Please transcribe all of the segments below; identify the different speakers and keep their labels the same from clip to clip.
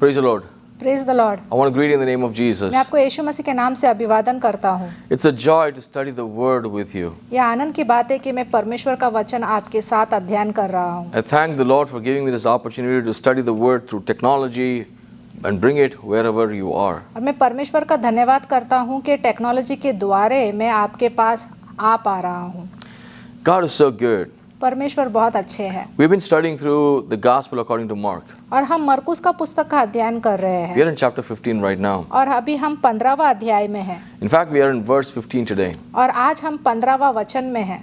Speaker 1: Praise the Lord.
Speaker 2: Praise the Lord.
Speaker 1: I want to greet you in the name of Jesus.
Speaker 2: मैं आपको यीशु मसीह के नाम से अभिवादन करता हूँ।
Speaker 1: It's a joy to study the Word with you.
Speaker 2: यह आनंद की बात है कि मैं परमेश्वर का वचन आपके साथ अध्ययन कर रहा हूँ।
Speaker 1: I thank the Lord for giving me this opportunity to study the Word through technology and bring it wherever you are.
Speaker 2: और मैं परमेश्वर का धन्यवाद करता हूँ कि टेक्नोलॉजी के द्वारे मैं आपके पास आ पा रहा हूँ।
Speaker 1: God is so good.
Speaker 2: परमेश्वर बहुत अच्छे हैं।
Speaker 1: We've been studying through the Gospel according to Mark.
Speaker 2: और हम मरकुस का पुस्तक का अध्ययन कर रहे
Speaker 1: We
Speaker 2: हैं
Speaker 1: are in chapter 15 right now.
Speaker 2: और अभी हम 15वां अध्याय में हैं
Speaker 1: In fact, we are in verse 15 today.
Speaker 2: और आज हम 15वां वचन में हैं।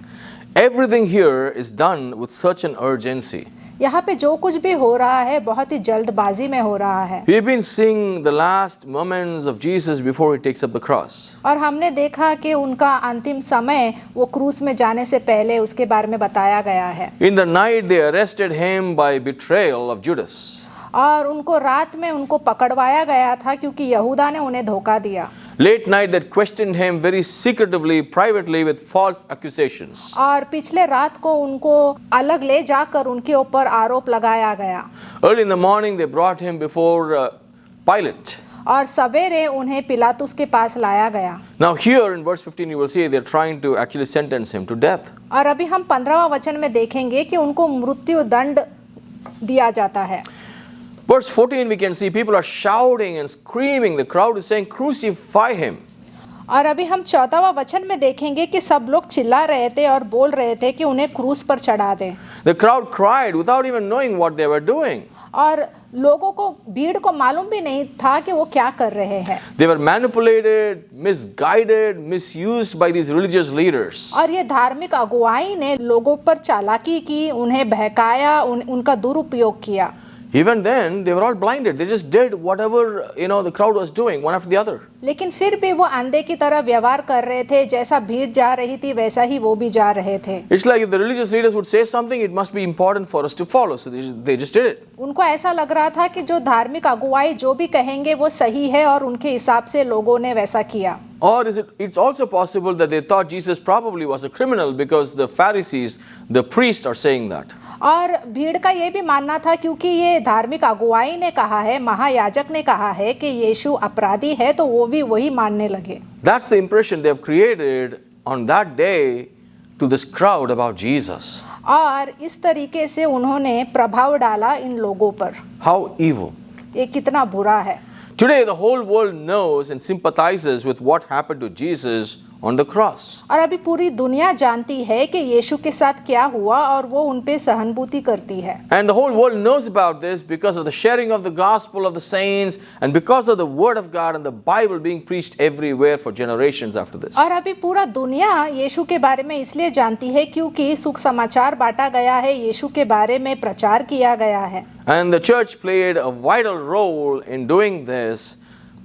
Speaker 1: Everything here is done with such an urgency.
Speaker 2: यहाँ पे जो कुछ भी हो रहा है बहुत ही जल्दबाजी में हो रहा है।
Speaker 1: We've been seeing the last moments of Jesus before he takes up the cross.
Speaker 2: और हमने देखा कि उनका अंतिम समय वो क्रूस में जाने से पहले उसके बारे में बताया गया है।
Speaker 1: In the night, they arrested him by betrayal of Judas.
Speaker 2: और उनको रात में उनको पकड़वाया गया था क्योंकि यहूदा ने उन्हें धोखा दिया।
Speaker 1: Late night, they questioned him very secretively, privately, with false accusations.
Speaker 2: और पिछले रात को उनको अलग ले जाकर उनके ऊपर आरोप लगाया गया।
Speaker 1: Early in the morning, they brought him before Pilate.
Speaker 2: और सवेरे उन्हें पिलातुस के पास लाया गया।
Speaker 1: Now here in verse 15, you will see they're trying to actually sentence him to death.
Speaker 2: और अभी हम 15वां वचन में देखेंगे कि उनको मृत्यु दंड दिया जाता है।
Speaker 1: Verse 14, we can see people are shouting and screaming. The crowd is saying, "Crucify him."
Speaker 2: और अभी हम 14वां वचन में देखेंगे कि सब लोग चिल्ला रहे थे और बोल रहे थे कि उन्हें क्रूस पर चढ़ा दें।
Speaker 1: The crowd cried without even knowing what they were doing.
Speaker 2: और लोगों को भीड़ को मालूम भी नहीं था कि वो क्या कर रहे हैं।
Speaker 1: They were manipulated, misguided, misused by these religious leaders.
Speaker 2: और ये धार्मिक अगुवाई ने लोगों पर चालाकी की, उन्हें बहकाया, उनका दुरुपयोग किया।
Speaker 1: Even then, they were all blinded. They just did whatever, the crowd was doing, one after the other.
Speaker 2: लेकिन फिर भी वो अंधे की तरह व्यवहार कर रहे थे। जैसा भीड़ जा रही थी वैसा ही वो भी जा रहे थे।
Speaker 1: It's like if the religious leaders would say something, it must be important for us to follow. So they just did it.
Speaker 2: उनको ऐसा लग रहा था कि जो धार्मिक अगुवाई जो भी कहेंगे वो सही है और उनके हिसाब से लोगों ने वैसा किया।
Speaker 1: Or it's also possible that they thought Jesus probably was a criminal because the Pharisees, the priests are saying that.
Speaker 2: और भीड़ का ये भी मानना था क्योंकि ये धार्मिक अगुवाई ने कहा है, महायाजक ने कहा है कि यीशु अपराधी है, तो वो भी वही मानने लगे।
Speaker 1: That's the impression they have created on that day to this crowd about Jesus.
Speaker 2: और इस तरीके से उन्होंने प्रभाव डाला इन लोगों पर।
Speaker 1: How evil.
Speaker 2: ये कितना बुरा है।
Speaker 1: Today the whole world knows and sympathizes with what happened to Jesus on the cross.
Speaker 2: और अभी पूरी दुनिया जानती है कि यीशु के साथ क्या हुआ और वो उन पे सहानुभूति करती है।
Speaker 1: And the whole world knows about this because of the sharing of the gospel of the saints and because of the word of God and the Bible being preached everywhere for generations after this.
Speaker 2: और अभी पूरा दुनिया यीशु के बारे में इसलिए जानती है क्योंकि सुख समाचार बांटा गया है, यीशु के बारे में प्रचार किया गया है।
Speaker 1: And the church played a vital role in doing this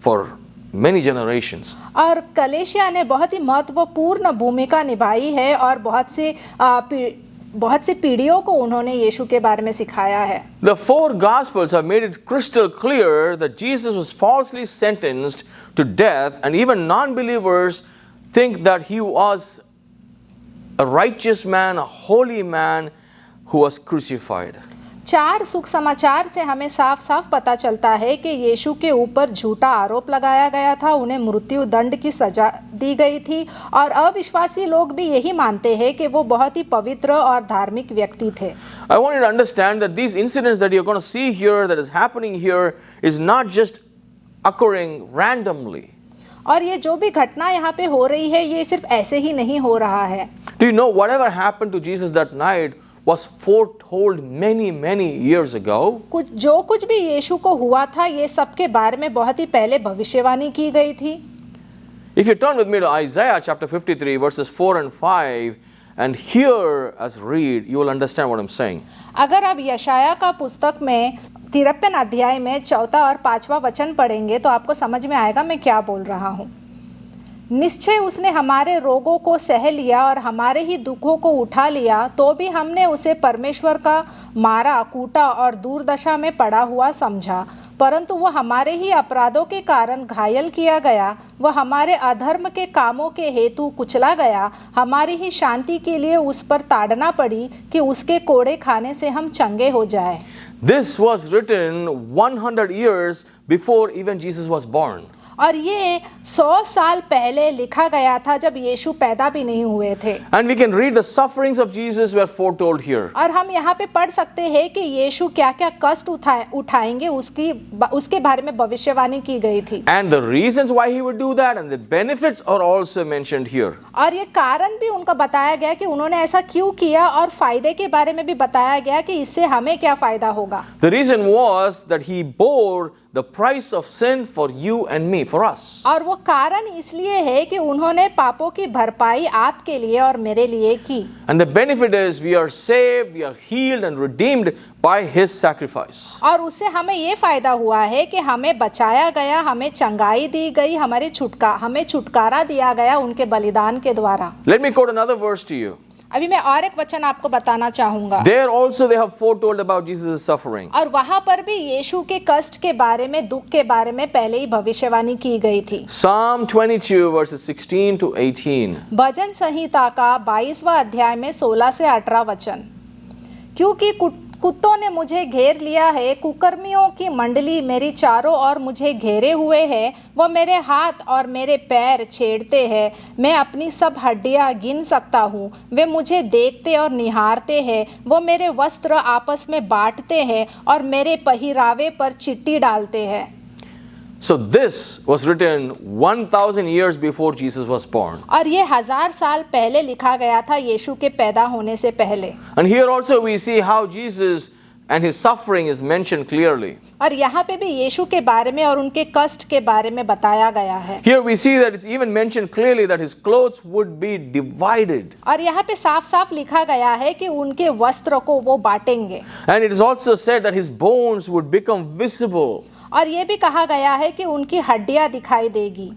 Speaker 1: for many generations.
Speaker 2: और कलेशिया ने बहुत ही महत्वपूर्ण भूमिका निभाई है और बहुत सी पीढ़ियों को उन्होंने यीशु के बारे में सिखाया है।
Speaker 1: The four gospels have made it crystal clear that Jesus was falsely sentenced to death, and even non-believers think that he was a righteous man, a holy man who was crucified.
Speaker 2: चार सुख समाचार से हमें साफ साफ पता चलता है कि यीशु के ऊपर झूठा आरोप लगाया गया था, उन्हें मृत्यु दंड की सजा दी गई थी और अविश्वासी लोग भी यही मानते हैं कि वो बहुत ही पवित्र और धार्मिक व्यक्ति थे।
Speaker 1: I want you to understand that these incidents that you're going to see here, that is happening here, is not just occurring randomly.
Speaker 2: और ये जो भी घटना यहाँ पे हो रही है ये सिर्फ ऐसे ही नहीं हो रहा है।
Speaker 1: Do you know whatever happened to Jesus that night was foretold many years ago?
Speaker 2: जो कुछ भी यीशु को हुआ था ये सब के बारे में बहुत ही पहले भविष्यवाणी की गई थी।
Speaker 1: If you turn with me to Isaiah chapter 53 verses 4 and 5 and hear us read, you will understand what I'm saying.
Speaker 2: अगर आप यशाया का पुस्तक में 53 अध्याय में 4 और 5वां वचन पढ़ेंगे तो आपको समझ में आएगा मैं क्या बोल रहा हूँ। निश्चय उसने हमारे रोगों को सह लिया और हमारे ही दुखों को उठा लिया, तो भी हमने उसे परमेश्वर का मारा, कूटा और दुर्दशा में पड़ा हुआ समझा। परंतु वह हमारे ही अपराधों के कारण घायल किया गया, वह हमारे अधर्म के कामों के हेतु कुचला गया, हमारी ही शांति के लिए उस पर ताड़ना पड़ी कि उसके कोड़े खाने से हम चंगे हो जाए।
Speaker 1: This was written 100 years before even Jesus was born.
Speaker 2: और ये 100 साल पहले लिखा गया था जब यीशु पैदा भी नहीं हुए थे।
Speaker 1: And we can read the sufferings of Jesus were foretold here.
Speaker 2: और हम यहाँ पे पढ़ सकते हैं कि यीशु क्या क्या कष्ट उठाएंगे उसके बारे में भविष्यवाणी की गई थी।
Speaker 1: And the reasons why he would do that and the benefits are also mentioned here.
Speaker 2: और ये कारण भी उनका बताया गया कि उन्होंने ऐसा क्यों किया और फायदे के बारे में भी बताया गया कि इससे हमें क्या फायदा होगा।
Speaker 1: The reason was that he bore the price of sin for you and me, for us.
Speaker 2: और वो कारण इसलिए है कि उन्होंने पापों की भरपाई आपके लिए और मेरे लिए की।
Speaker 1: And the benefit is we are saved, we are healed and redeemed by his sacrifice.
Speaker 2: और उससे हमें ये फायदा हुआ है कि हमें बचाया गया, हमें चंगाई दी गई, हमें छुटकारा दिया गया उनके बलिदान के द्वारा।
Speaker 1: Let me quote another verse to you.
Speaker 2: अभी मैं और एक वचन आपको बताना चाहूंगा।
Speaker 1: There also they have foretold about Jesus' suffering.
Speaker 2: और वहां पर भी यीशु के कष्ट के बारे में, दुख के बारे में पहले ही भविष्यवाणी की गई थी।
Speaker 1: Psalm 22 verses 16 to 18.
Speaker 2: भजन संहिता का 22वां अध्याय में 16 से 18 वचन। क्योंकि कुत्तों ने मुझे घेर लिया है, कुकर्मियों की मंडली मेरी चारों ओर मुझे घेरे हुए है। वो मेरे हाथ और मेरे पैर छेड़ते हैं, मैं अपनी सब हड्डियां गिन सकता हूँ। वे मुझे देखते और निहारते हैं, वो मेरे वस्त्र आपस में बांटते हैं और मेरे पहिरावे पर चिट्ठी डालते हैं।
Speaker 1: So this was written 1000 years before Jesus was born.
Speaker 2: और ये 1000 साल पहले लिखा गया था यीशु के पैदा होने से पहले।
Speaker 1: And here also we see how Jesus and his suffering is mentioned clearly.
Speaker 2: और यहाँ पे भी यीशु के बारे में और उनके कष्ट के बारे में बताया गया है।
Speaker 1: Here we see that it's even mentioned clearly that his clothes would be divided.
Speaker 2: और यहाँ पे साफ-साफ लिखा गया है कि उनके वस्त्र को वो बांटेंगे।
Speaker 1: And it is also said that his bones would become visible.
Speaker 2: और ये भी कहा गया है कि उनकी हड्डियां दिखाई देगी।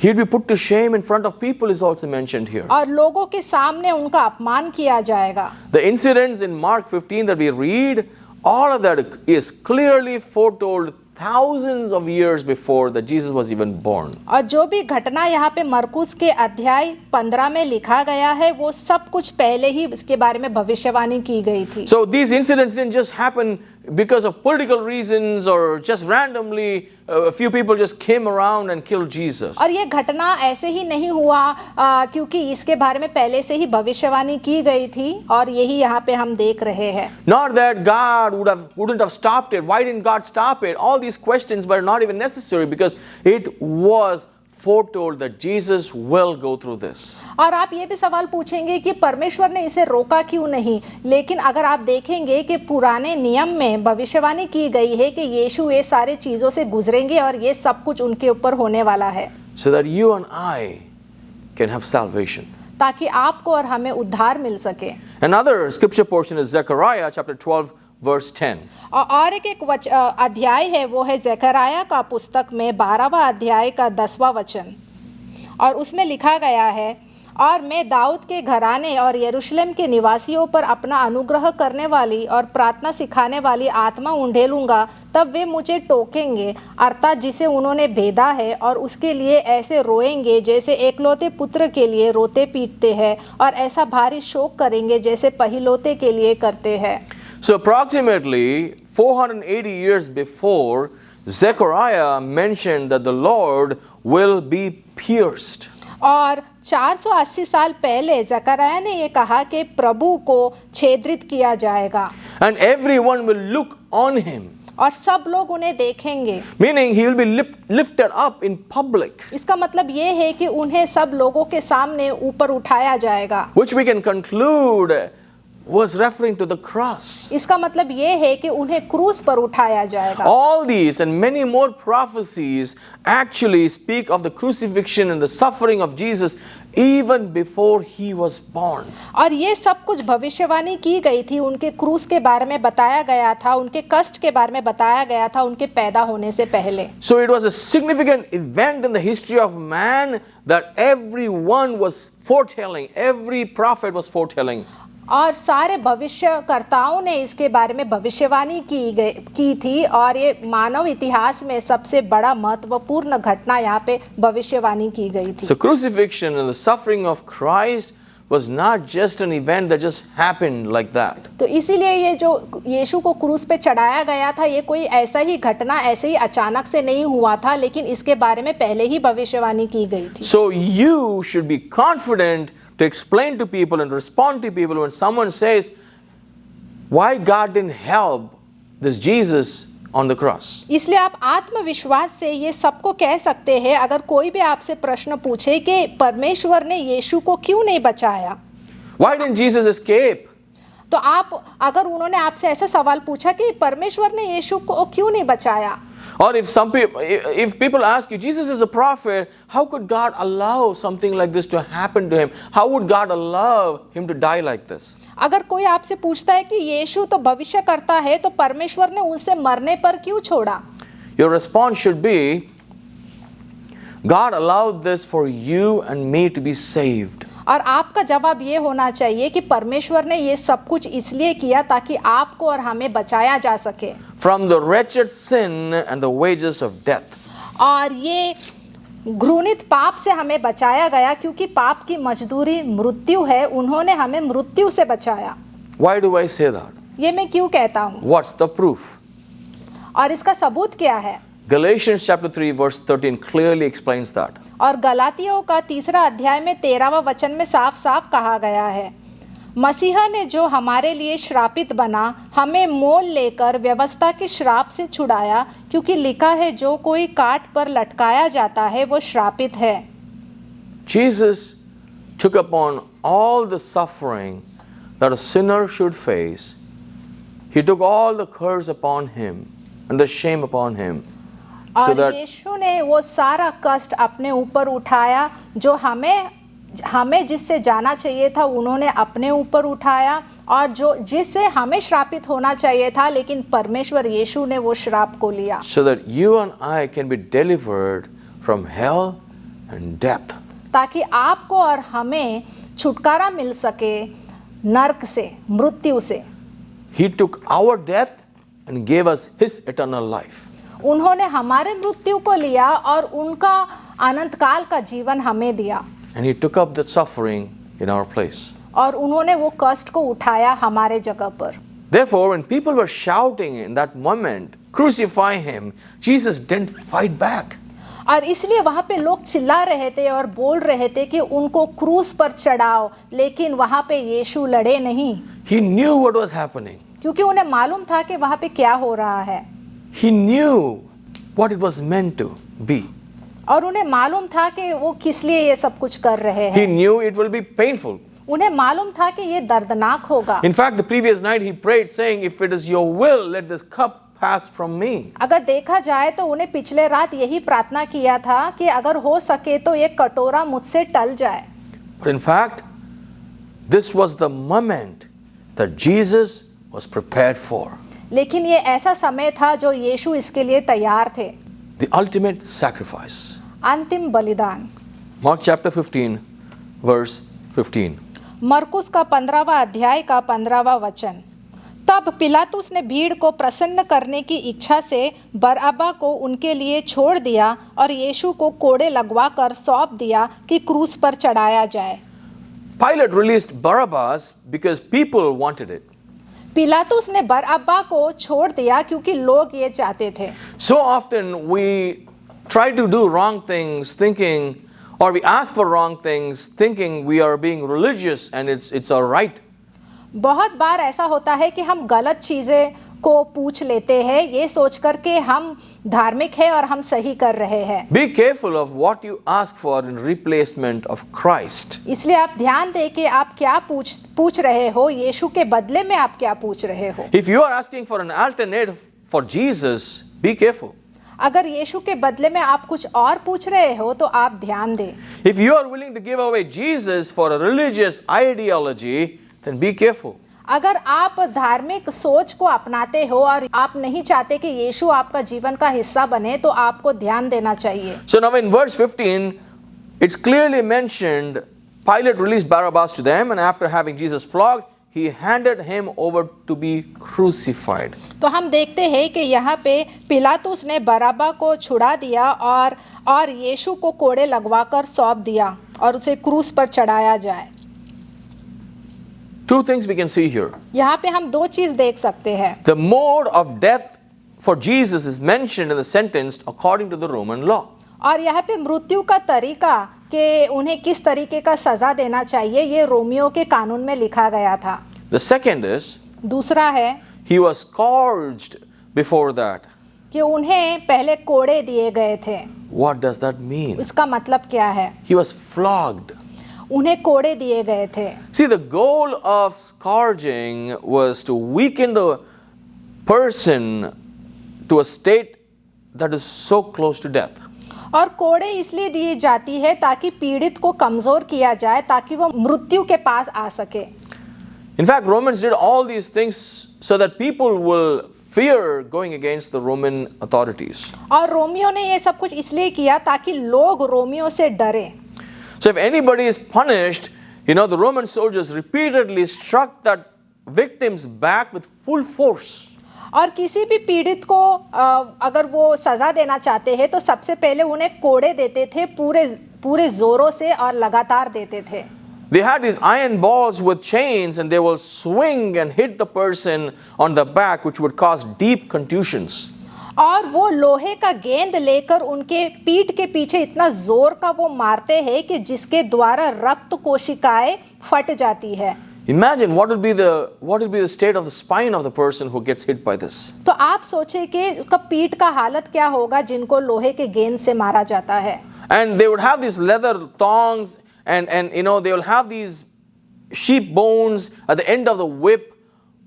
Speaker 1: He'd be put to shame in front of people is also mentioned here.
Speaker 2: और लोगों के सामने उनका अपमान किया जाएगा।
Speaker 1: The incidents in Mark 15 that we read, all of that is clearly foretold thousands of years before that Jesus was even born.
Speaker 2: और जो भी घटना यहाँ पे मरकुस के अध्याय 15 में लिखा गया है वो सब कुछ पहले ही इसके बारे में भविष्यवाणी की गई थी।
Speaker 1: So these incidents didn't just happen because of political reasons or just randomly a few people just came around and killed Jesus.
Speaker 2: और ये घटना ऐसे ही नहीं हुआ क्योंकि इसके बारे में पहले से ही भविष्यवाणी की गई थी और यही यहाँ पे हम देख रहे हैं।
Speaker 1: Not that God wouldn't have stopped it. Why didn't God stop it? All these questions were not even necessary because it was foretold that Jesus will go through this.
Speaker 2: और आप ये भी सवाल पूछेंगे कि परमेश्वर ने इसे रोका क्यों नहीं, लेकिन अगर आप देखेंगे कि पुराने नियम में भविष्यवाणी की गई है कि यीशु ये सारे चीज़ों से गुजरेंगे और ये सब कुछ उनके ऊपर होने वाला है,
Speaker 1: So that you and I can have salvation.
Speaker 2: ताकि आपको और हमें उद्धार मिल सके।
Speaker 1: Another scripture portion is Zechariah chapter 12 verse 10.
Speaker 2: और एक अध्याय है, वो है ज़करयाह का पुस्तक में 12वां अध्याय का 10वां वचन। और उसमें लिखा गया है, और मैं दाऊद के घराने और यरूशलेम के निवासियों पर अपना अनुग्रह करने वाली और प्रार्थना सिखाने वाली आत्मा उंडेलूंगा, तब वे मुझे टोकेंगे, अर्थात जिसे उन्होंने भेदा है, और उसके लिए ऐसे रोएंगे जैसे एकलौते पुत्र के लिए रोते पीटते हैं, और ऐसा भारी शोक करेंगे जैसे पहिलौते के लिए करते हैं।
Speaker 1: So approximately 480 years before, Zechariah mentioned that the Lord will be pierced.
Speaker 2: और 480 साल पहले ज़करयाह ने ये कहा कि प्रभु को छेदित किया जाएगा,
Speaker 1: And everyone will look on him.
Speaker 2: और सब लोग उन्हें देखेंगे।
Speaker 1: Meaning he will be lifted up in public.
Speaker 2: इसका मतलब ये है कि उन्हें सब लोगों के सामने ऊपर उठाया जाएगा,
Speaker 1: Which we can conclude was referring to the cross.
Speaker 2: इसका मतलब ये है कि उन्हें क्रूस पर उठाया जाएगा।
Speaker 1: All these and many more prophecies actually speak of the crucifixion and the suffering of Jesus even before he was born.
Speaker 2: और ये सब कुछ भविष्यवाणी की गई थी, उनके क्रूस के बारे में बताया गया था, उनके कष्ट के बारे में बताया गया था उनके पैदा होने से पहले।
Speaker 1: So it was a significant event in the history of man that everyone was foretelling, every prophet was foretelling.
Speaker 2: और सारे भविष्यकर्ताओं ने इसके बारे में भविष्यवाणी की थी, और ये मानव इतिहास में सबसे बड़ा महत्वपूर्ण घटना यहाँ पे भविष्यवाणी की गई थी।
Speaker 1: So crucifixion and the suffering of Christ was not just an event that just happened like that.
Speaker 2: तो इसीलिए ये जो यीशु को क्रूस पे चढ़ाया गया था, ये कोई ऐसा ही घटना ऐसे ही अचानक से नहीं हुआ था, लेकिन इसके बारे में पहले ही भविष्यवाणी की गई थी।
Speaker 1: So you should be confident to explain to people and respond to people when someone says, why God didn't help this Jesus on the cross.
Speaker 2: इसलिए आप आत्मविश्वास से ये सबको कह सकते हैं अगर कोई भी आपसे प्रश्न पूछे कि परमेश्वर ने यीशु को क्यों नहीं बचाया।
Speaker 1: Why didn't Jesus escape?
Speaker 2: तो आप अगर उन्होंने आपसे ऐसा सवाल पूछा कि परमेश्वर ने यीशु को क्यों नहीं बचाया,
Speaker 1: Or if people ask you, Jesus is a prophet, how could God allow something like this to happen to him? How would God allow him to die like this?
Speaker 2: अगर कोई आपसे पूछता है कि यीशु तो भविष्य करता है, तो परमेश्वर ने उनसे मरने पर क्यों छोड़ा?
Speaker 1: Your response should be, God allowed this for you and me to be saved.
Speaker 2: और आपका जवाब ये होना चाहिए कि परमेश्वर ने ये सब कुछ इसलिए किया ताकि आपको और हमें बचाया जा सके
Speaker 1: From the wretched sin and the wages of death.
Speaker 2: और ये घृणित पाप से हमें बचाया गया क्योंकि पाप की मजदूरी मृत्यु है। उन्होंने हमें मृत्यु से बचाया।
Speaker 1: Why do I say that?
Speaker 2: ये मैं क्यों कहता हूँ?
Speaker 1: What's the proof?
Speaker 2: और इसका सबूत क्या है?
Speaker 1: Galatians chapter 3 verse 13 clearly explains that.
Speaker 2: और गलातियों का 3 अध्याय में 13वां वचन में साफ साफ कहा गया है, मसीहा ने जो हमारे लिए श्रापित बना, हमें मोल लेकर व्यवस्था के श्राप से छुड़ाया, क्योंकि लिखा है जो कोई काट पर लटकाया जाता है वो श्रापित है।
Speaker 1: Jesus took upon all the suffering that a sinner should face. He took all the curse upon him and the shame upon him.
Speaker 2: और यीशु ने वो सारा कष्ट अपने ऊपर उठाया जो हमें जिससे जाना चाहिए था, उन्होंने अपने ऊपर उठाया, और जो जिससे हमें श्रापित होना चाहिए था, लेकिन परमेश्वर यीशु ने वो श्राप को लिया।
Speaker 1: So that you and I can be delivered from hell and death.
Speaker 2: ताकि आपको और हमें छुटकारा मिल सके नरक से, मृत्यु से।
Speaker 1: He took our death and gave us his eternal life.
Speaker 2: उन्होंने हमारे मृत्यु को लिया और उनका अनंत काल का जीवन हमें दिया।
Speaker 1: And he took up the suffering in our place.
Speaker 2: और उन्होंने वो कष्ट को उठाया हमारे जगह पर।
Speaker 1: Therefore, when people were shouting in that moment, crucify him, Jesus didn't fight back.
Speaker 2: और इसलिए वहाँ पे लोग चिल्ला रहे थे और बोल रहे थे कि उनको क्रूस पर चढ़ाओ, लेकिन वहाँ पे यीशु लड़े नहीं।
Speaker 1: He knew what was happening.
Speaker 2: क्योंकि उन्हें मालूम था कि वहाँ पे क्या हो रहा है।
Speaker 1: He knew what it was meant to be.
Speaker 2: और उन्हें मालूम था कि वो किस लिए ये सब कुछ कर रहे
Speaker 1: He
Speaker 2: हैं।
Speaker 1: knew it will be painful.
Speaker 2: उन्हें मालूम था कि ये दर्दनाक होगा।
Speaker 1: In fact, the previous night he prayed saying, if it is your will, let this cup pass from me.
Speaker 2: अगर देखा जाए तो उन्हें पिछले रात यही प्रार्थना किया था कि अगर हो सके तो ये कटोरा मुझसे टल जाए।
Speaker 1: But in fact, this was the moment that Jesus was prepared for.
Speaker 2: लेकिन ये ऐसा समय था जो यीशु इसके लिए तैयार थे।
Speaker 1: The ultimate sacrifice.
Speaker 2: अंतिम बलिदान।
Speaker 1: Mark chapter 15 verse 15.
Speaker 2: मरकुस का 15वां अध्याय का 15वां वचन। तब पिलातुस ने भीड़ को प्रसन्न करने की इच्छा से बरअब्बा को उनके लिए छोड़ दिया और यीशु को कोड़े लगवा कर सौंप दिया कि क्रूस पर चढ़ाया जाए।
Speaker 1: Pilate released Barabbas because people wanted it.
Speaker 2: पिलातुस ने बरअब्बा को छोड़ दिया क्योंकि लोग ये चाहते थे।
Speaker 1: So often we try to do wrong things thinking, or we ask for wrong things thinking we are being religious and it's all right.
Speaker 2: बहुत बार ऐसा होता है कि हम गलत चीज़ें को पूछ लेते हैं ये सोचकर के हम धार्मिक हैं और हम सही कर रहे हैं।
Speaker 1: Be careful of what you ask for in replacement of Christ.
Speaker 2: इसलिए आप ध्यान दें कि आप क्या पूछ रहे हो, यीशु के बदले में आप क्या पूछ रहे हो।
Speaker 1: If you are asking for an alternative for Jesus, be careful.
Speaker 2: अगर यीशु के बदले में आप कुछ और पूछ रहे हो तो आप ध्यान दें।
Speaker 1: If you are willing to give away Jesus for a religious ideology, then be careful.
Speaker 2: अगर आप धार्मिक सोच को अपनाते हो और आप नहीं चाहते कि यीशु आपका जीवन का हिस्सा बने, तो आपको ध्यान देना चाहिए।
Speaker 1: So now in verse 15, it's clearly mentioned, Pilate released Barabbas to them, and after having Jesus flogged, he handed him over to be crucified.
Speaker 2: तो हम देखते हैं कि यहाँ पे पिलातुस ने बरअब्बा को छुड़ा दिया और यीशु को कोड़े लगवाकर सौंप दिया और उसे क्रूस पर चढ़ाया जाए।
Speaker 1: Two things we can see here.
Speaker 2: यहाँ पे हम दो चीज देख सकते हैं।
Speaker 1: The mode of death for Jesus is mentioned in the sentence according to the Roman law.
Speaker 2: और यहाँ पे मृत्यु का तरीका कि उन्हें किस तरीके का सजा देना चाहिए ये रोमियो के कानून में लिखा गया था।
Speaker 1: The second is,
Speaker 2: दूसरा है
Speaker 1: he was scourged before that.
Speaker 2: कि उन्हें पहले कोड़े दिए गए थे।
Speaker 1: What does that mean?
Speaker 2: इसका मतलब क्या है?
Speaker 1: He was flogged.
Speaker 2: उन्हें कोड़े दिए गए थे।
Speaker 1: See, the goal of scourging was to weaken the person to a state that is so close to death.
Speaker 2: और कोड़े इसलिए दी जाती है ताकि पीड़ित को कमजोर किया जाए ताकि वो मृत्यु के पास आ सके।
Speaker 1: In fact, Romans did all these things so that people will fear going against the Roman authorities.
Speaker 2: और रोमियो ने ये सब कुछ इसलिए किया ताकि लोग रोमियो से डरे।
Speaker 1: So if anybody is punished, the Roman soldiers repeatedly struck that victim's back with full force.
Speaker 2: और किसी भी पीड़ित को अगर वो सजा देना चाहते हैं तो सबसे पहले उन्हें कोड़े देते थे पूरे जोरों से और लगातार देते थे।
Speaker 1: They had these iron balls with chains and they will swing and hit the person on the back, which would cause deep contusions.
Speaker 2: और वो लोहे का गेंद लेकर उनके पीठ के पीछे इतना जोर का वो मारते हैं कि जिसके द्वारा रक्त कोशिकाएं फट जाती है।
Speaker 1: Imagine what will be the state of the spine of the person who gets hit by this.
Speaker 2: तो आप सोचे कि उसका पीठ का हालत क्या होगा जिनको लोहे के गेंद से मारा जाता है।
Speaker 1: And they would have these leather thongs and they will have these sheep bones at the end of the whip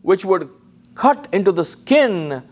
Speaker 1: which would cut into the skin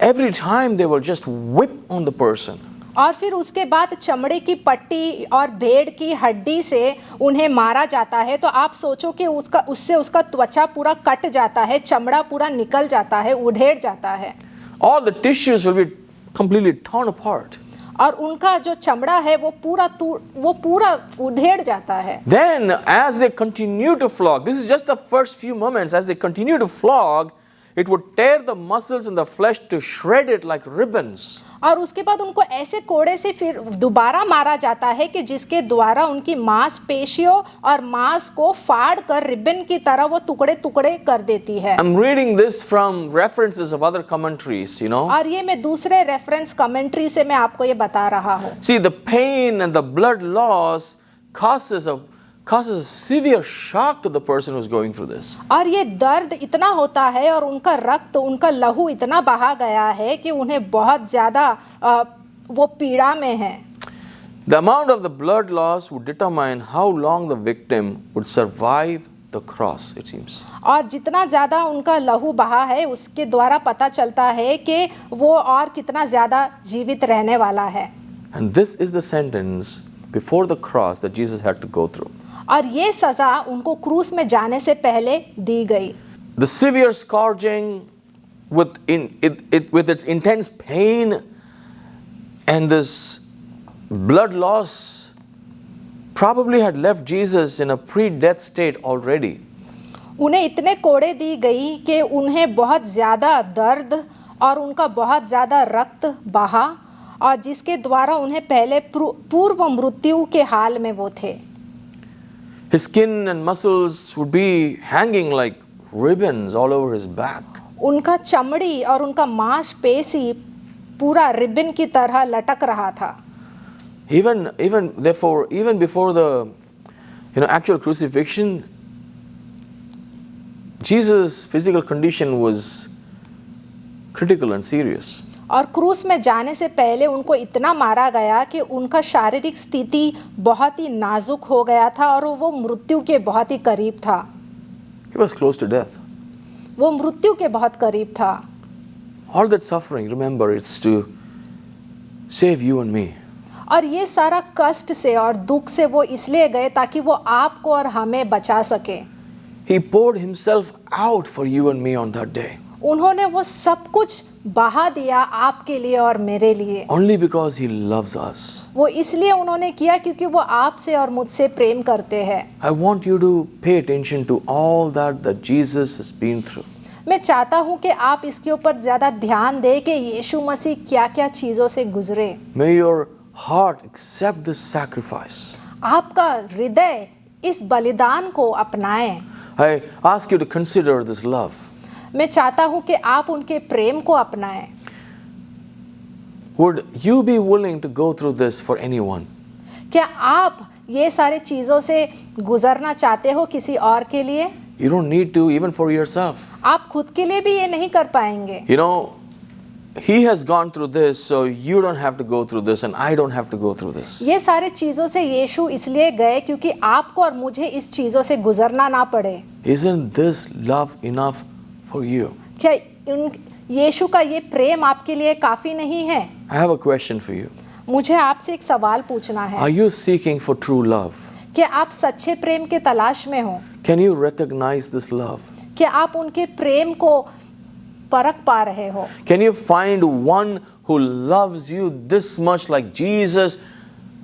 Speaker 1: every time they will just whip on the person.
Speaker 2: और फिर उसके बाद चमड़े की पट्टी और भेड़ की हड्डी से उन्हें मारा जाता है। तो आप सोचो कि उससे उसका त्वचा पूरा कट जाता है, चमड़ा पूरा निकल जाता है, उधेड़ जाता है।
Speaker 1: All the tissues will be completely torn apart.
Speaker 2: और उनका जो चमड़ा है वो पूरा उधेड़ जाता है।
Speaker 1: Then as they continue to flog, this is just the first few moments, as they continue to flog, it would tear the muscles and the flesh to shred it like ribbons.
Speaker 2: और उसके बाद उनको ऐसे कोड़े से फिर दोबारा मारा जाता है कि जिसके द्वारा उनकी मांसपेशियों और मांस को फाड़ कर रिबन की तरह वो टुकड़े टुकड़े कर देती है।
Speaker 1: I'm reading this from references of other commentaries,
Speaker 2: और ये मैं दूसरे रेफरेंस कमेंट्री से मैं आपको ये बता रहा हूँ।
Speaker 1: See, the pain and the blood loss causes a severe shock to the person who's going through this.
Speaker 2: और ये दर्द इतना होता है और उनका रक्त, उनका लहू इतना बहा गया है कि उन्हें बहुत ज़्यादा वो पीड़ा में है।
Speaker 1: The amount of the blood loss would determine how long the victim would survive the cross, it seems.
Speaker 2: और जितना ज़्यादा उनका लहू बहा है उसके द्वारा पता चलता है कि वो और कितना ज़्यादा जीवित रहने वाला है।
Speaker 1: And this is the sentence before the cross that Jesus had to go through.
Speaker 2: और ये सजा उनको क्रूस में जाने से पहले दी गई।
Speaker 1: The severe scourging with its intense pain and this blood loss probably had left Jesus in a pre-death state already.
Speaker 2: उन्हें इतने कोड़े दी गई कि उन्हें बहुत ज़्यादा दर्द और उनका बहुत ज़्यादा रक्त बहा और जिसके द्वारा उन्हें पहले पूर्व मृत्यु के हाल में वो थे।
Speaker 1: His skin and muscles would be hanging like ribbons all over his back.
Speaker 2: उनका चमड़ी और उनका मांसपेशी पूरा रिबन की तरह लटक रहा था।
Speaker 1: Even before the actual crucifixion, Jesus' physical condition was critical and serious.
Speaker 2: और क्रूस में जाने से पहले उनको इतना मारा गया कि उनका शारीरिक स्थिति बहुत ही नाजुक हो गया था और वो मृत्यु के बहुत ही करीब था।
Speaker 1: He was close to death.
Speaker 2: वो मृत्यु के बहुत करीब था।
Speaker 1: All that suffering, remember, it's to save you and me.
Speaker 2: और ये सारा कष्ट से और दुख से वो इसलिए गए ताकि वो आपको और हमें बचा सके।
Speaker 1: He poured himself out for you and me on that day.
Speaker 2: उन्होंने वो सब कुछ बहा दिया आपके लिए और मेरे लिए।
Speaker 1: Only because he loves us.
Speaker 2: वो इसलिए उन्होंने किया क्योंकि वो आपसे और मुझसे प्रेम करते हैं।
Speaker 1: I want you to pay attention to all that Jesus has been through.
Speaker 2: मैं चाहता हूँ कि आप इसके ऊपर ज़्यादा ध्यान दें कि यीशु मसीह क्या-क्या चीज़ों से गुजरे।
Speaker 1: May your heart accept this sacrifice.
Speaker 2: आपका हृदय इस बलिदान को अपनाएं।
Speaker 1: I ask you to consider this love.
Speaker 2: मैं चाहता हूँ कि आप उनके प्रेम को अपनाएं।
Speaker 1: Would you be willing to go through this for anyone?
Speaker 2: क्या आप ये सारे चीज़ों से गुजरना चाहते हो किसी और के लिए?
Speaker 1: You don't need to, even for yourself.
Speaker 2: आप खुद के लिए भी ये नहीं कर पाएंगे।
Speaker 1: You know, He has gone through this, so you don't have to go through this, and I don't have to go through this.
Speaker 2: ये सारे चीज़ों से यीशु इसलिए गए क्योंकि आपको और मुझे इस चीज़ों से गुजरना ना पड़े।
Speaker 1: Isn't this love enough for you?
Speaker 2: क्या यीशु का ये प्रेम आपके लिए काफ़ी नहीं है?
Speaker 1: I have a question for you.
Speaker 2: मुझे आपसे एक सवाल पूछना है।
Speaker 1: Are you seeking for true love?
Speaker 2: क्या आप सच्चे प्रेम के तलाश में हो?
Speaker 1: Can you recognize this love?
Speaker 2: क्या आप उनके प्रेम को परख पा रहे हो?
Speaker 1: Can you find one who loves you this much, like Jesus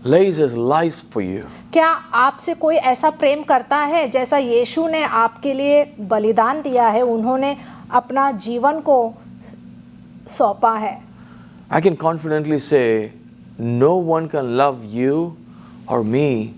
Speaker 1: lays his life for you?
Speaker 2: क्या आपसे कोई ऐसा प्रेम करता है जैसा यीशु ने आपके लिए बलिदान दिया है, उन्होंने अपना जीवन को सौंपा है?
Speaker 1: I can confidently say, no one can love you or me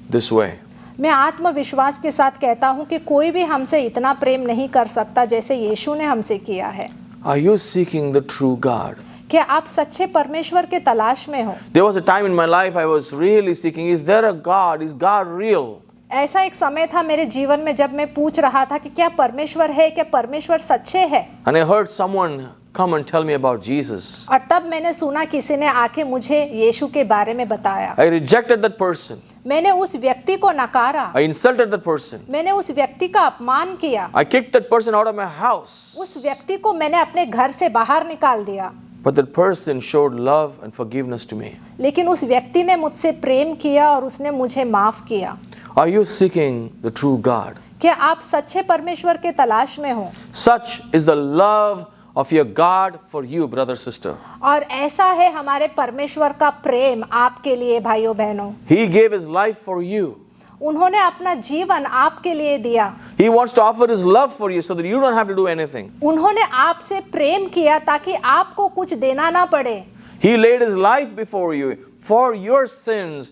Speaker 1: this way.
Speaker 2: मैं आत्मविश्वास के साथ कहता हूँ कि कोई भी हमसे इतना प्रेम नहीं कर सकता जैसे यीशु ने हमसे किया है।
Speaker 1: Are you seeking the true God?
Speaker 2: क्या आप सच्चे परमेश्वर के तलाश में हो?
Speaker 1: There was a time in my life I was really seeking, is there a God? Is God real?
Speaker 2: ऐसा एक समय था मेरे जीवन में जब मैं पूछ रहा था कि क्या परमेश्वर है, क्या परमेश्वर सच्चे है?
Speaker 1: And I heard someone come and tell me about Jesus.
Speaker 2: और तब मैंने सुना किसी ने आके मुझे यीशु के बारे में बताया।
Speaker 1: I rejected that person.
Speaker 2: मैंने उस व्यक्ति को नकारा।
Speaker 1: I insulted that person.
Speaker 2: मैंने उस व्यक्ति का अपमान किया।
Speaker 1: I kicked that person out of my house.
Speaker 2: उस व्यक्ति को मैंने अपने घर से बाहर निकाल दिया।
Speaker 1: But that person showed love and forgiveness to me.
Speaker 2: लेकिन उस व्यक्ति ने मुझसे प्रेम किया और उसने मुझे माफ किया।
Speaker 1: Are you seeking the true God?
Speaker 2: क्या आप सच्चे परमेश्वर के तलाश में हो?
Speaker 1: Such is the love of your God for you, brother, sister.
Speaker 2: और ऐसा है हमारे परमेश्वर का प्रेम आपके लिए भाइयों बहनों।
Speaker 1: He gave his life for you.
Speaker 2: उन्होंने अपना जीवन आपके लिए दिया।
Speaker 1: He wants to offer his love for you so that you don't have to do anything.
Speaker 2: उन्होंने आपसे प्रेम किया ताकि आपको कुछ देना ना पड़े।
Speaker 1: He laid his life before you for your sins,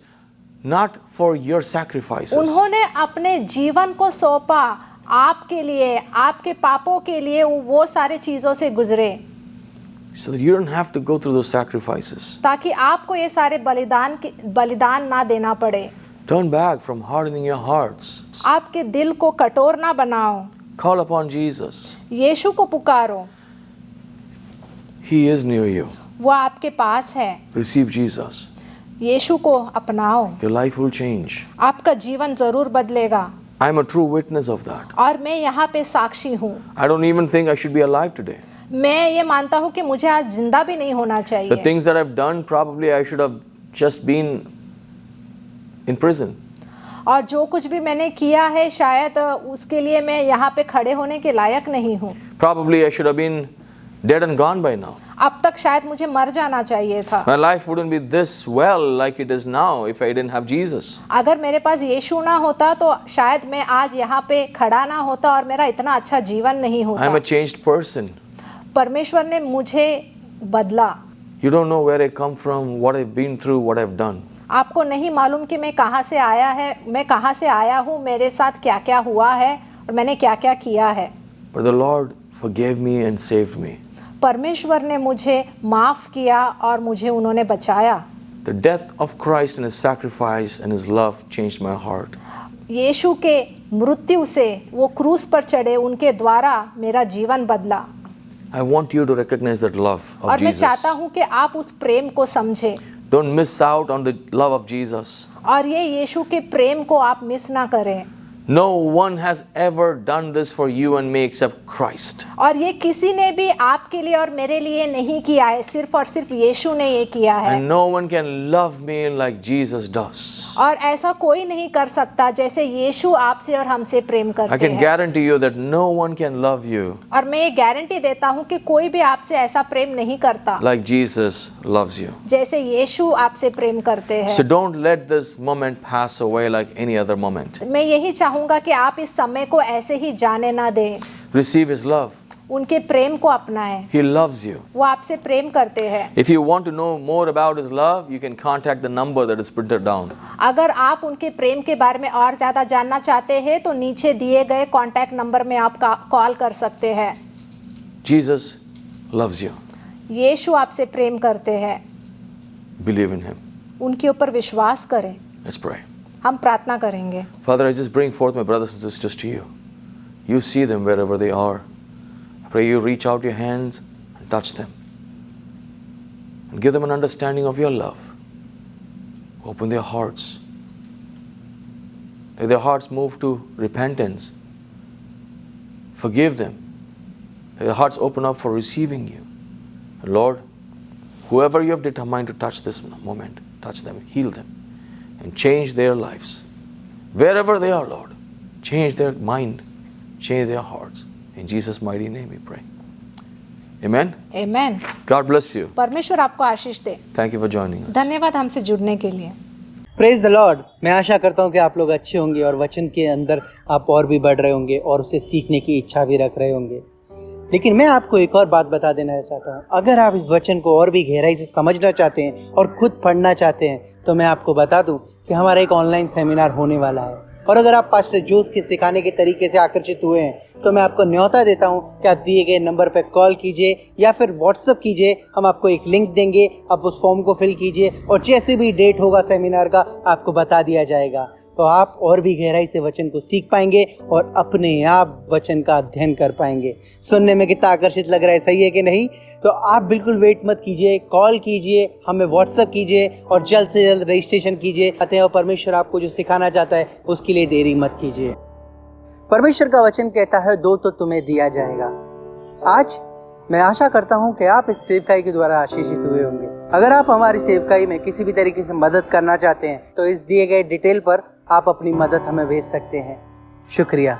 Speaker 1: not for your sacrifices.
Speaker 2: उन्होंने अपने जीवन को सौंपा आपके लिए, आपके पापों के लिए, वो सारे चीजों से गुजरे
Speaker 1: So that you don't have to go through those sacrifices.
Speaker 2: ताकि आपको ये सारे बलिदान ना देना पड़े।
Speaker 1: Turn back from hardening your hearts.
Speaker 2: आपके दिल को कठोर ना बनाओ।
Speaker 1: Call upon Jesus.
Speaker 2: यीशु को पुकारो।
Speaker 1: He is near you.
Speaker 2: वो आपके पास है।
Speaker 1: Receive Jesus.
Speaker 2: यीशु को अपनाओ।
Speaker 1: Your life will change.
Speaker 2: आपका जीवन जरूर बदलेगा।
Speaker 1: I am a true witness of that.
Speaker 2: और मैं यहाँ पे साक्षी हूँ।
Speaker 1: I don't even think I should be alive today.
Speaker 2: मैं ये मानता हूँ कि मुझे आज जिंदा भी नहीं होना
Speaker 1: The
Speaker 2: चाहिए।
Speaker 1: things that I've done, probably I should have just been in prison.
Speaker 2: और जो कुछ भी मैंने किया है शायद उसके लिए मैं यहाँ पे खड़े होने के लायक नहीं हूँ।
Speaker 1: Probably I should have been dead and gone by now.
Speaker 2: अब तक शायद मुझे मर जाना चाहिए था।
Speaker 1: My life wouldn't be this well like it is now if I didn't have Jesus.
Speaker 2: अगर मेरे पास यीशु ना होता तो शायद मैं आज यहाँ पे खड़ा ना होता और मेरा इतना अच्छा जीवन नहीं
Speaker 1: I'm
Speaker 2: होता।
Speaker 1: a changed person.
Speaker 2: परमेश्वर ने मुझे बदला।
Speaker 1: You don't know where I come from, what I've been through, what I've done.
Speaker 2: आपको नहीं मालूम कि मैं कहाँ से आया हूँ, मेरे साथ क्या क्या हुआ है और मैंने क्या क्या किया है।
Speaker 1: But the Lord forgave me and saved me.
Speaker 2: परमेश्वर ने मुझे माफ किया और मुझे उन्होंने बचाया।
Speaker 1: The death of Christ and his sacrifice and his love changed my heart.
Speaker 2: यीशु के मृत्यु से, वो क्रूस पर चढ़े, उनके द्वारा मेरा जीवन बदला।
Speaker 1: I want you to recognize that love of
Speaker 2: और मैं
Speaker 1: Jesus.
Speaker 2: चाहता हूँ कि आप उस प्रेम को समझें
Speaker 1: Don't miss out on the love of Jesus.
Speaker 2: और ये यीशु के प्रेम को आप मिस ना करें।
Speaker 1: No one has ever done this for you and me except Christ.
Speaker 2: और ये किसी ने भी आपके लिए और मेरे लिए नहीं किया है, सिर्फ और सिर्फ यीशु ने ये किया है।
Speaker 1: And no one can love me like Jesus does.
Speaker 2: और ऐसा कोई नहीं कर सकता जैसे यीशु आपसे और हमसे प्रेम
Speaker 1: I
Speaker 2: करते
Speaker 1: can
Speaker 2: हैं।
Speaker 1: guarantee you that no one can love you
Speaker 2: और मैं ये गारंटी देता हूँ कि कोई भी आपसे ऐसा प्रेम नहीं करता
Speaker 1: like Jesus loves you.
Speaker 2: जैसे यीशु आपसे प्रेम करते
Speaker 1: So
Speaker 2: हैं।
Speaker 1: don't let this moment pass away like any other moment.
Speaker 2: मैं यही चाहूँगा कि आप इस समय को ऐसे ही जाने ना दें।
Speaker 1: Receive his love.
Speaker 2: उनके प्रेम को अपनाएं।
Speaker 1: He loves you.
Speaker 2: वो आपसे प्रेम करते हैं।
Speaker 1: If you want to know more about His love, you can contact the number that is printed down.
Speaker 2: अगर आप उनके प्रेम के बारे में और ज़्यादा जानना चाहते हैं तो नीचे दिए गए कॉन्टैक्ट नंबर में आप कॉल कर सकते हैं।
Speaker 1: Jesus loves you.
Speaker 2: यीशु आपसे प्रेम करते हैं।
Speaker 1: Believe in Him.
Speaker 2: उनके ऊपर विश्वास करें।
Speaker 1: Let's pray.
Speaker 2: हम प्रार्थना करेंगे।
Speaker 1: Father, I just bring forth my brothers and sisters to you. You see them wherever they are. I pray you reach out your hands and touch them. And give them an understanding of your love. Open their hearts. Let their hearts move to repentance. Forgive them. Let their hearts open up for receiving you. And Lord, whoever you have determined to touch this moment, touch them, heal them, and change their lives. Wherever they are, Lord, change their mind, change their hearts. In Jesus' mighty name we pray. Amen.
Speaker 2: Amen.
Speaker 1: God bless you.
Speaker 2: परमेश्वर आपको आशीष दे।
Speaker 1: Thank you for joining us.
Speaker 2: धन्यवाद हमसे जुड़ने के लिए।
Speaker 3: Praise the Lord. मैं आशा करता हूँ कि आप लोग अच्छे होंगे और वचन के अंदर आप और भी बढ़ रहे होंगे और उसे सीखने की इच्छा भी रख रहे होंगे। लेकिन मैं आपको एक और बात बता देना चाहता हूँ, अगर आप इस वचन को और भी गहराई से समझना चाहते हैं और खुद पढ़ना चाहते हैं तो मैं आपको बता दूँ कि हमारा एक ऑनलाइन सेमिनार होने वाला है। और अगर आप पास्टर जोस के सिखाने के तरीके से आकर्षित हुए हैं तो मैं आपको न्योता देता हूं कि आप दिए गए नंबर पर कॉल कीजिए या फिर व्हाट्सएप कीजिए। हम आपको एक लिंक देंगे, आप उस फॉर्म को फिल कीजिए और जैसे भी डेट होगा सेमिनार का आपको बता दिया जाएगा। तो आप और भी गहराई से वचन को सीख पाएंगे और अपने आप वचन का अध्ययन कर पाएंगे। सुनने में कितना आकर्षित लग रहा है, सही है कि नहीं? तो आप बिल्कुल वेट मत कीजिए, कॉल कीजिए, हमें व्हाट्सएप कीजिए और जल्द से जल्द रजिस्ट्रेशन कीजिए। और परमेश्वर आपको जो सिखाना चाहता है उसके लिए देरी मत कीजिए। परमेश्वर का वचन कहता है, दो तो तुम्हें दिया जाएगा। आज मैं आशा करता हूं कि आप इस सेवकाई के द्वारा आशीषित हुए होंगे। अगर आप हमारी सेवकाई में किसी भी तरीके से मदद करना चाहते हैं तो इस दिए गए डिटेल पर आप अपनी मदद हमें भेज सकते हैं। शुक्रिया।